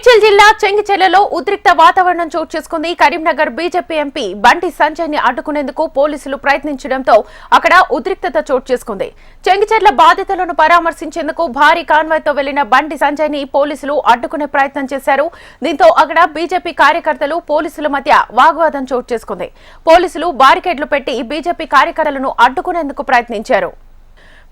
మేడ్చల్ జిల్లా చెంగిచెర్లలో ఉద్రిక్త వాతావరణం చోటు చేసుకుంది. కరీంనగర్ బీజేపీ ఎంపీ బండి సంజయ్ ని అడ్డుకునేందుకు పోలీసులు ప్రయత్నించడంతో అక్కడ ఉద్రిక్తత చోటు చేసుకుంది. చెంగిచెర్ల బాధితులను పరామర్శించేందుకు భారీ కాన్వాయ్తో వెళ్లిన బండి సంజయ్ ని పోలీసులు అడ్డుకునే ప్రయత్నం చేశారు. దీంతో అక్కడ బీజేపీ కార్యకర్తలు పోలీసుల మధ్య వాగ్వాదం చోటు చేసుకుంది. పోలీసులు బారికేడ్లు పెట్టి బీజేపీ కార్యకర్తలను అడ్డుకునేందుకు ప్రయత్నించారు.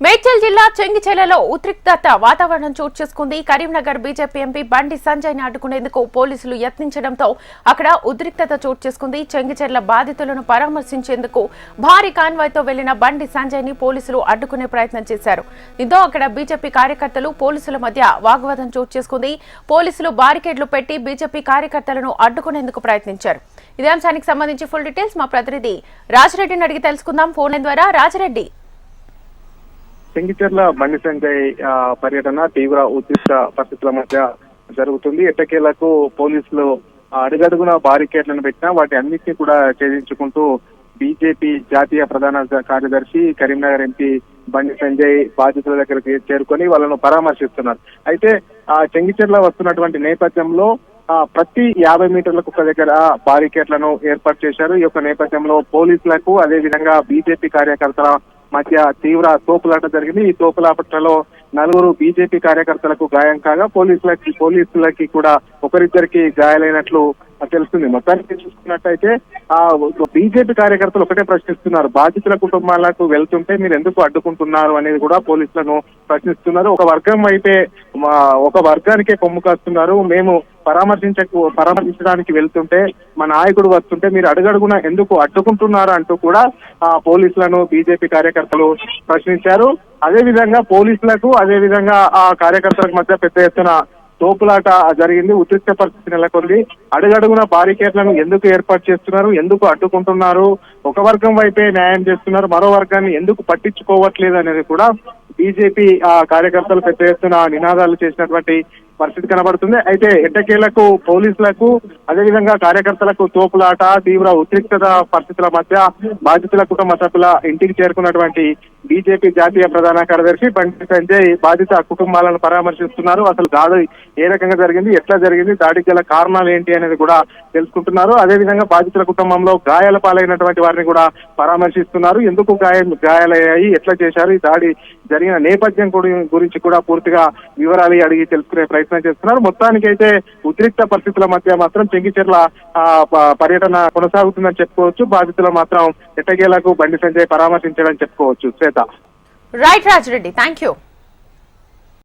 మేడ్చల్ జిల్లా చెంగిచెర్లలో ఉద్రిక్తత వాతావరణం చోటు చేసుకుంది. కరీంనగర్ బీజేపీ ఎంపీ బండి సంజయ్ ని అడ్డుకునేందుకు పోలీసులు యత్నించడంతో అక్కడ ఉద్రిక్తత చోటు చేసుకుంది. చెంగిచెర్ల బాధితులను పరామర్శించేందుకు భారీ కాన్వాయ్తో వెళ్లిన బండి సంజయ్ ని పోలీసులు అడ్డుకునే ప్రయత్నం చేశారు. దీంతో అక్కడ బీజేపీ కార్యకర్తలు పోలీసుల మధ్య వాగ్వాదం చోటు చేసుకుంది. పోలీసులు బారికేడ్లు పెట్టి బీజేపీ కార్యకర్తలను అడ్డుకునేందుకు ప్రయత్నించారు. ఇదే అంశానికి సంబంధించి ఫుల్ డీటెయిల్స్ మా ప్రతినిధి రాజిరెడ్డిని అడిగి తెలుసుకుందాం. ఫోన్ లైన్ ద్వారా రాజిరెడ్డి. చెంగిచెర్ల బండి సంజయ్ పర్యటన తీవ్ర ఉద్రిక్త పరిస్థితుల మధ్య జరుగుతుంది. ఎట్టకేలకు పోలీసులు అడుగడుగున బారికేడ్లను పెట్టినా వాటి అన్నింటినీ కూడా ఛేదించుకుంటూ బీజేపీ జాతీయ ప్రధాన కార్యదర్శి కరీంనగర్ ఎంపీ బండి సంజయ్ బాధితుల దగ్గరికి చేరుకొని వాళ్ళను పరామర్శిస్తున్నారు. అయితే చెంగిచెర్ల వస్తున్నటువంటి నేపథ్యంలో ప్రతి 50 మీటర్లకు ఒక దగ్గర బారికేడ్లను ఏర్పాటు చేశారు. ఈ యొక్క నేపథ్యంలో పోలీసులకు అదే విధంగా బీజేపీ కార్యకర్తల మధ్య తీవ్ర తోపులాట జరిగింది. ఈ తోపులాటలో 4 బీజేపీ కార్యకర్తలకు గాయం కాగా పోలీసులకి కూడా ఒకరిద్దరికి గాయాలైనట్లు తెలుస్తుంది. మొత్తానికి చూసుకున్నట్టయితే బీజేపీ కార్యకర్తలు ఒకటే ప్రశ్నిస్తున్నారు, బాధితుల కుటుంబాలకు వెళ్తుంటే మీరు ఎందుకు అడ్డుకుంటున్నారు అనేది కూడా పోలీసులను ప్రశ్నిస్తున్నారు. ఒక వర్గం అయితే ఒక వర్గానికే కొమ్ము కాస్తున్నారు. మేము పరామర్శించడానికి వెళ్తుంటే మా నాయకుడు వస్తుంటే మీరు అడుగడుగున ఎందుకు అడ్డుకుంటున్నారు అంటూ కూడా పోలీసులను బీజేపీ కార్యకర్తలు ప్రశ్నించారు. అదే విధంగా పోలీసులకు అదే విధంగా ఆ కార్యకర్తలకు మధ్య పెద్ద ఎత్తున తోపులాట జరిగింది. ఉద్రిక్త పరిస్థితి నెలకొంది. అడుగడుగున బారికేడ్లను ఎందుకు ఏర్పాటు చేస్తున్నారు, ఎందుకు అడ్డుకుంటున్నారు, ఒక వర్గం వైపే న్యాయం చేస్తున్నారు, మరో వర్గాన్ని ఎందుకు పట్టించుకోవట్లేదు అనేది కూడా బీజేపీ కార్యకర్తలు పెద్ద ఎత్తున నినాదాలు చేసినటువంటి పరిస్థితి కనబడుతుంది. అయితే ఎట్టకేలకు పోలీసులకు అదేవిధంగా కార్యకర్తలకు తోపులాట తీవ్ర ఉద్రిక్తత పరిస్థితుల మధ్య బాధితుల కుటుంబ సభ్యుల ఇంటికి చేరుకున్నటువంటి బీజేపీ జాతీయ ప్రధాన కార్యదర్శి బండి సంజయ్ బాధిత కుటుంబాలను పరామర్శిస్తున్నారు. అసలు దాడి ఏ రకంగా జరిగింది, ఎట్లా జరిగింది, దాడికి గల కారణాలు ఏంటి అనేది కూడా తెలుసుకుంటున్నారు. అదేవిధంగా బాధితుల కుటుంబంలో గాయాల పాలైనటువంటి వారిని కూడా పరామర్శిస్తున్నారు. ఎందుకు గాయాలయ్యాయి, ఎట్లా చేశారు, ఈ దాడి జరిగిన నేపథ్యం గురించి కూడా పూర్తిగా వివరాలు అడిగి తెలుసుకునే ప్రయత్నం చేస్తున్నారు. మొత్తానికైతే ఉద్రిక్త పరిస్థితుల మధ్య మాత్రం చెంగిచెర్ల పర్యటన కొనసాగుతుందని చెప్పుకోవచ్చు. బాధితులు మాత్రం ఎట్టకేలకు బండి సంజయ్ పరామర్శించడం చెప్పుకోవచ్చు. Shweta. Right Rajireddy, thank you.